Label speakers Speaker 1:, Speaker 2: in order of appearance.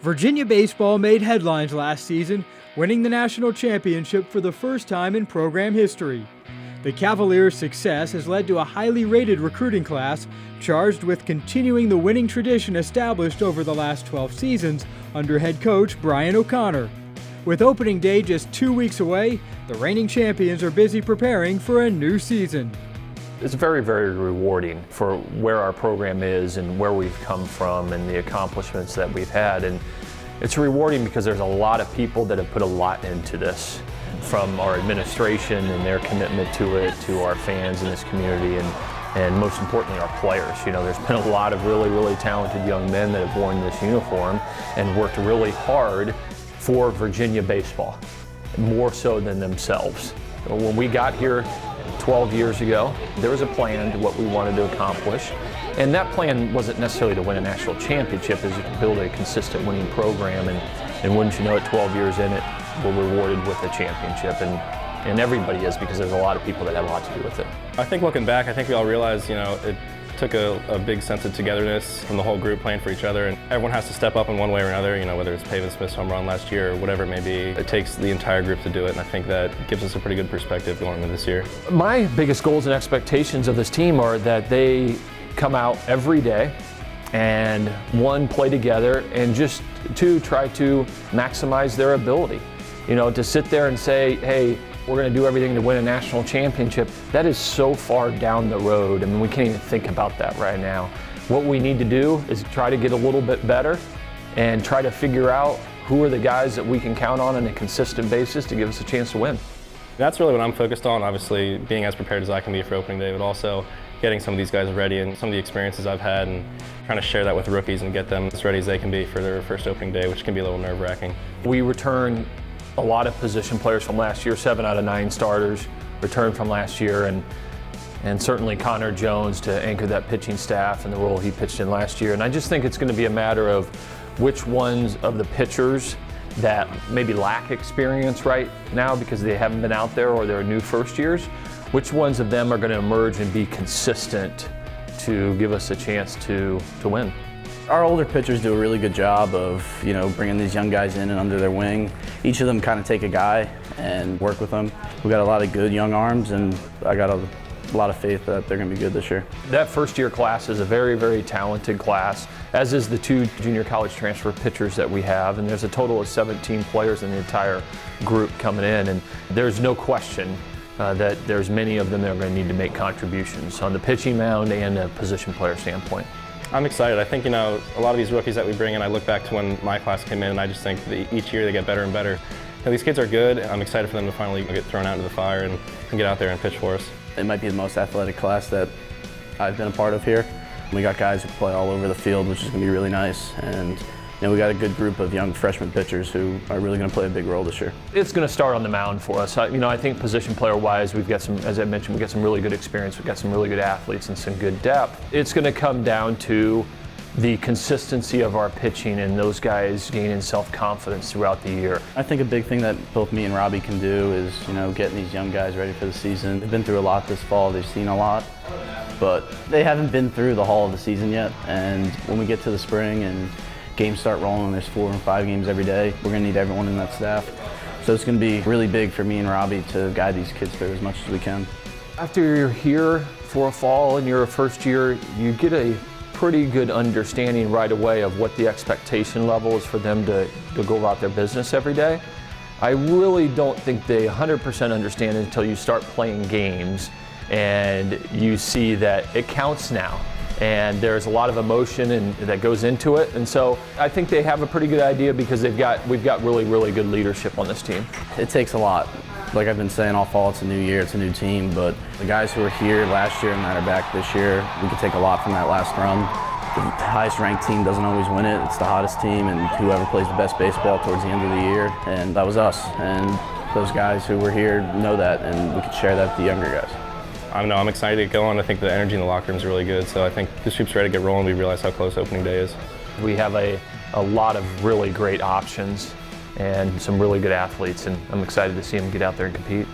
Speaker 1: Virginia baseball made headlines last season, winning the national championship for the first time in program history. The Cavaliers' success has led to a highly rated recruiting class charged with continuing the winning tradition established over the last 12 seasons under head coach Brian O'Connor. With opening day just 2 weeks away, the reigning champions are busy preparing for a new season.
Speaker 2: It's very, very rewarding for where our program is and where we've come from and the accomplishments that we've had. And it's rewarding because there's a lot of people that have put a lot into this, from our administration and their commitment to it, to our fans in this community, and most importantly, our players. You know, there's been a lot of really, really talented young men that have worn this uniform and worked really hard for Virginia baseball, more so than themselves. When we got here 12 years ago, there was a plan to what we wanted to accomplish. And that plan wasn't necessarily to win a national championship, it was to build a consistent winning program. And wouldn't you know it, 12 years in it, we're rewarded with a championship. And everybody is, because there's a lot of people that have a lot to do with it.
Speaker 3: I think looking back, I think we all realized, it took a big sense of togetherness from the whole group playing for each other, and everyone has to step up in one way or another, whether it's Pavin Smith's home run last year or whatever it may be. It takes the entire group to do it, and I think that gives us a pretty good perspective going into this year.
Speaker 2: My biggest goals and expectations of this team are that they come out every day and, one, play together, and just two, try to maximize their ability. To sit there and say, hey, we're going to do everything to win a national championship, that is so far down the road. I mean, we can't even think about that right now. What we need to do is try to get a little bit better and try to figure out who are the guys that we can count on a consistent basis to give us a chance to win.
Speaker 3: That's really what I'm focused on, obviously being as prepared as I can be for opening day, but also getting some of these guys ready and some of the experiences I've had, and trying to share that with rookies and get them as ready as they can be for their first opening day, which can be a little nerve-wracking.
Speaker 2: We return a lot of position players from last year. 7 out of 9 starters returned from last year, and certainly Connor Jones to anchor that pitching staff and the role he pitched in last year. And I just think it's going to be a matter of which ones of the pitchers that maybe lack experience right now because they haven't been out there or they're new first years, which ones of them are going to emerge and be consistent to give us a chance to win.
Speaker 4: Our older pitchers do a really good job of, bringing these young guys in and under their wing. Each of them kind of take a guy and work with them. We've got a lot of good young arms, and I got a lot of faith that they're going to be good this year.
Speaker 2: That first-year class is a very, very talented class, as is the 2 junior college transfer pitchers that we have, and there's a total of 17 players in the entire group coming in, and there's no question that there's many of them that are going to need to make contributions on the pitching mound and a position player standpoint.
Speaker 3: I'm excited. I think, a lot of these rookies that we bring in, I look back to when my class came in, and I just think that each year they get better and better. These kids are good. I'm excited for them to finally get thrown out into the fire and get out there and pitch for us.
Speaker 4: It might be the most athletic class that I've been a part of here. We got guys who play all over the field, which is going to be really nice. And we got a good group of young freshman pitchers who are really going to play a big role this year.
Speaker 2: It's going to start on the mound for us. I think position player-wise, we've got some, as I mentioned, we've got some really good experience. We've got some really good athletes and some good depth. It's going to come down to the consistency of our pitching and those guys gaining self-confidence throughout the year.
Speaker 4: I think a big thing that both me and Robbie can do is, getting these young guys ready for the season. They've been through a lot this fall. They've seen a lot, but they haven't been through the haul of the season yet. And when we get to the spring and games start rolling, there's 4 and 5 games every day, we're going to need everyone in that staff. So it's going to be really big for me and Robbie to guide these kids through as much as we can. After
Speaker 2: you're here for a fall and you're a first year, you get a pretty good understanding right away of what the expectation level is for them to go about their business every day. I really don't think they 100% understand it until you start playing games and you see that it counts now. And there's a lot of emotion that goes into it. And so I think they have a pretty good idea because we've got really, really good leadership on this team.
Speaker 4: It takes a lot. Like I've been saying all fall, it's a new year, it's a new team, but the guys who were here last year and that are back this year, we could take a lot from that last run. The highest ranked team doesn't always win it. It's the hottest team, and whoever plays the best baseball towards the end of the year, and that was us. And those guys who were here know that, and we could share that with the younger guys.
Speaker 3: I'm excited to go on. I think the energy in the locker room is really good, so I think this group's ready to get rolling. We realize how close opening day is.
Speaker 2: We have a lot of really great options and some really good athletes, and I'm excited to see them get out there and compete.